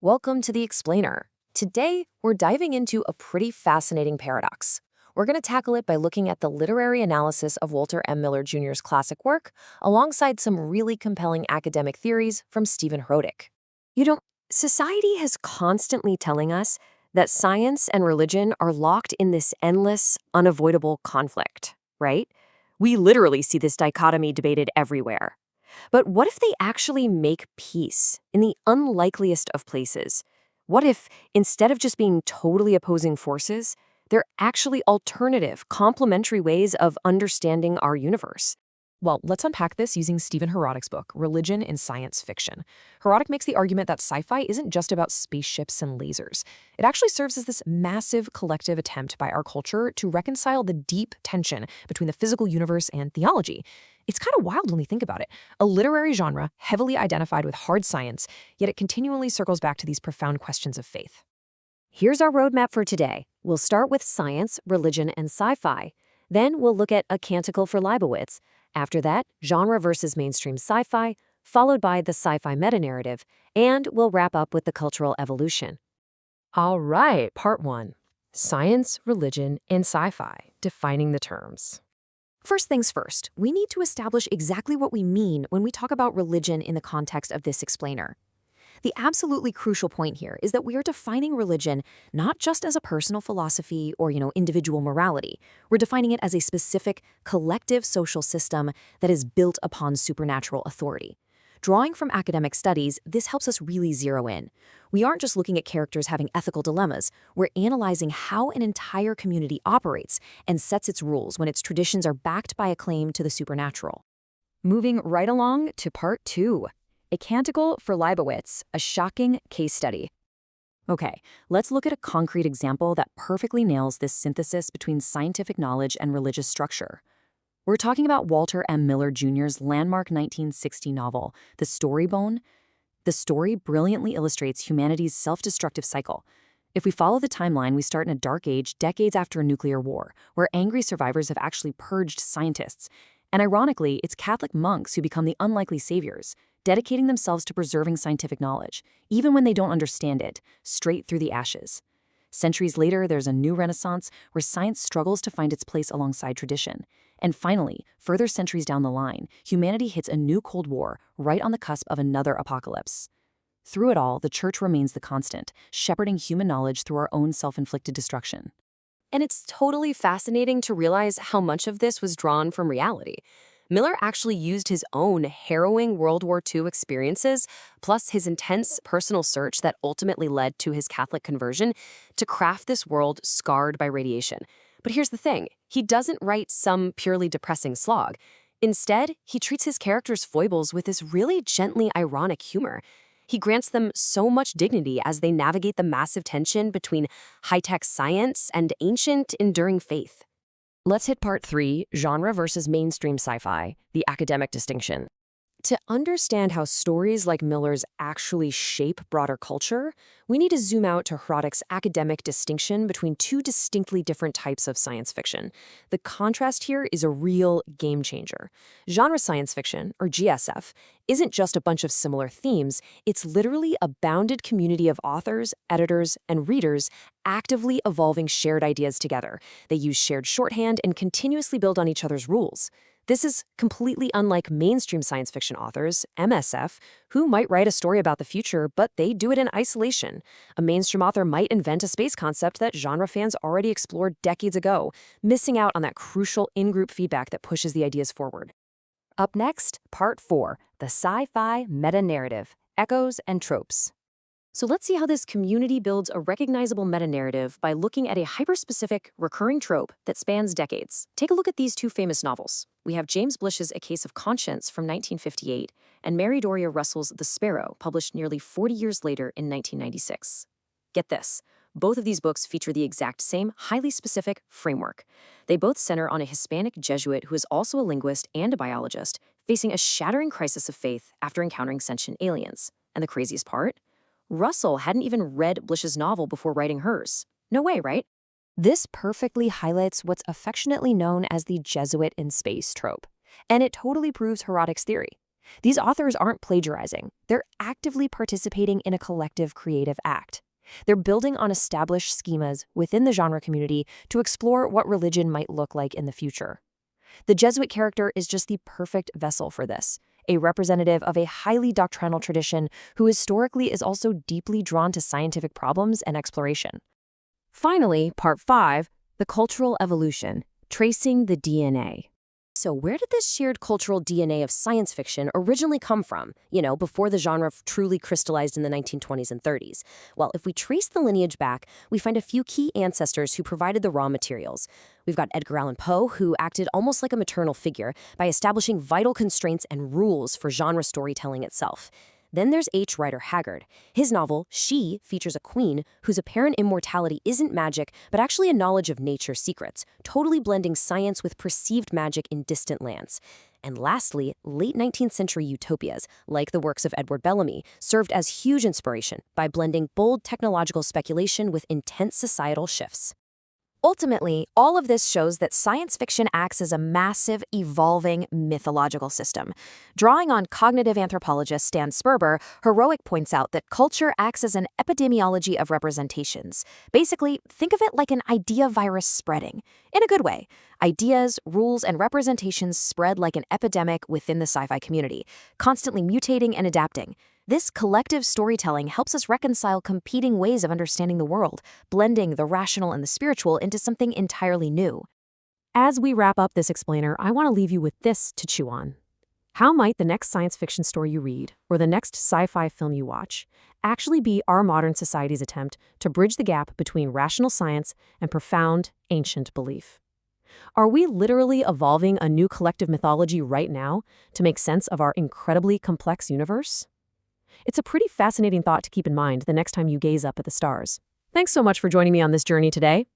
Welcome to The Explainer. Today, we're diving into a pretty fascinating paradox. We're going to tackle it by looking at the literary analysis of Walter M. Miller Jr.'s classic work, alongside some really compelling academic theories from Stephen Hrodick. You know, society has constantly telling us that science and religion are locked in this endless, unavoidable conflict, right? We literally see this dichotomy debated everywhere. But what if they actually make peace in the unlikeliest of places? What if, instead of just being totally opposing forces, they're actually alternative, complementary ways of understanding our universe? Well, let's unpack this using Stephen Hrodick's book, Religion in Science Fiction. Hrodick makes the argument that sci-fi isn't just about spaceships and lasers. It actually serves as this massive collective attempt by our culture to reconcile the deep tension between the physical universe and theology. It's kind of wild when we think about it. A literary genre heavily identified with hard science, yet it continually circles back to these profound questions of faith. Here's our roadmap for today. We'll start with science, religion, and sci-fi. Then we'll look at A Canticle for Leibowitz. After that, genre versus mainstream sci-fi, followed by the sci-fi meta-narrative, and we'll wrap up with the cultural evolution. All right, part 1. Science, religion, and sci-fi, defining the terms. First things first, we need to establish exactly what we mean when we talk about religion in the context of this explainer. The absolutely crucial point here is that we are defining religion not just as a personal philosophy or, individual morality. We're defining it as a specific, collective social system that is built upon supernatural authority. Drawing from academic studies, this helps us really zero in. We aren't just looking at characters having ethical dilemmas. We're analyzing how an entire community operates and sets its rules when its traditions are backed by a claim to the supernatural. Moving right along to part 2. A Canticle for Leibowitz, a shocking case study. Okay, let's look at a concrete example that perfectly nails this synthesis between scientific knowledge and religious structure. We're talking about Walter M. Miller Jr.'s landmark 1960 novel, The Story Bone. The story brilliantly illustrates humanity's self-destructive cycle. If we follow the timeline, we start in a dark age, decades after a nuclear war, where angry survivors have actually purged scientists. And ironically, it's Catholic monks who become the unlikely saviors, dedicating themselves to preserving scientific knowledge, even when they don't understand it, straight through the ashes. Centuries later, there's a new renaissance where science struggles to find its place alongside tradition. And finally, further centuries down the line, humanity hits a new Cold War right on the cusp of another apocalypse. Through it all, the Church remains the constant, shepherding human knowledge through our own self-inflicted destruction. And it's totally fascinating to realize how much of this was drawn from reality. Miller actually used his own harrowing World War II experiences, plus his intense personal search that ultimately led to his Catholic conversion, to craft this world scarred by radiation. But here's the thing, he doesn't write some purely depressing slog. Instead, he treats his characters' foibles with this really gently ironic humor. He grants them so much dignity as they navigate the massive tension between high-tech science and ancient, enduring faith. Let's hit part 3, genre versus mainstream sci-fi, the academic distinction. To understand how stories like Miller's actually shape broader culture, we need to zoom out to Hrodick's academic distinction between two distinctly different types of science fiction. The contrast here is a real game changer. Genre science fiction, or GSF, isn't just a bunch of similar themes, it's literally a bounded community of authors, editors, and readers actively evolving shared ideas together. They use shared shorthand and continuously build on each other's rules. This is completely unlike mainstream science fiction authors, MSF, who might write a story about the future, but they do it in isolation. A mainstream author might invent a space concept that genre fans already explored decades ago, missing out on that crucial in-group feedback that pushes the ideas forward. Up next, part 4, the sci-fi meta-narrative, echoes and tropes. So let's see how this community builds a recognizable meta-narrative by looking at a hyper-specific, recurring trope that spans decades. Take a look at these two famous novels. We have James Blish's A Case of Conscience from 1958 and Mary Doria Russell's The Sparrow, published nearly 40 years later in 1996. Get this, both of these books feature the exact same, highly specific framework. They both center on a Hispanic Jesuit who is also a linguist and a biologist, facing a shattering crisis of faith after encountering sentient aliens. And the craziest part? Russell hadn't even read Blish's novel before writing hers. No way, right? This perfectly highlights what's affectionately known as the Jesuit in space trope. And it totally proves Hrodick's theory. These authors aren't plagiarizing. They're actively participating in a collective creative act. They're building on established schemas within the genre community to explore what religion might look like in the future. The Jesuit character is just the perfect vessel for this, a representative of a highly doctrinal tradition who historically is also deeply drawn to scientific problems and exploration. Finally, Part 5, the cultural evolution, tracing the DNA. So where did this shared cultural DNA of science fiction originally come from, before the genre truly crystallized in the 1920s and 30s? Well, if we trace the lineage back, we find a few key ancestors who provided the raw materials. We've got Edgar Allan Poe, who acted almost like a maternal figure by establishing vital constraints and rules for genre storytelling itself. Then there's H. Rider Haggard. His novel, She, features a queen whose apparent immortality isn't magic, but actually a knowledge of nature's secrets, totally blending science with perceived magic in distant lands. And lastly, late 19th century utopias, like the works of Edward Bellamy, served as huge inspiration by blending bold technological speculation with intense societal shifts. Ultimately, all of this shows that science fiction acts as a massive, evolving mythological system. Drawing on cognitive anthropologist Stan Sperber, Heroic points out that culture acts as an epidemiology of representations. Basically, think of it like an idea virus spreading. In a good way. Ideas, rules, and representations spread like an epidemic within the sci-fi community, constantly mutating and adapting. This collective storytelling helps us reconcile competing ways of understanding the world, blending the rational and the spiritual into something entirely new. As we wrap up this explainer, I want to leave you with this to chew on. How might the next science fiction story you read, or the next sci-fi film you watch, actually be our modern society's attempt to bridge the gap between rational science and profound, ancient belief? Are we literally evolving a new collective mythology right now to make sense of our incredibly complex universe? It's a pretty fascinating thought to keep in mind the next time you gaze up at the stars. Thanks so much for joining me on this journey today.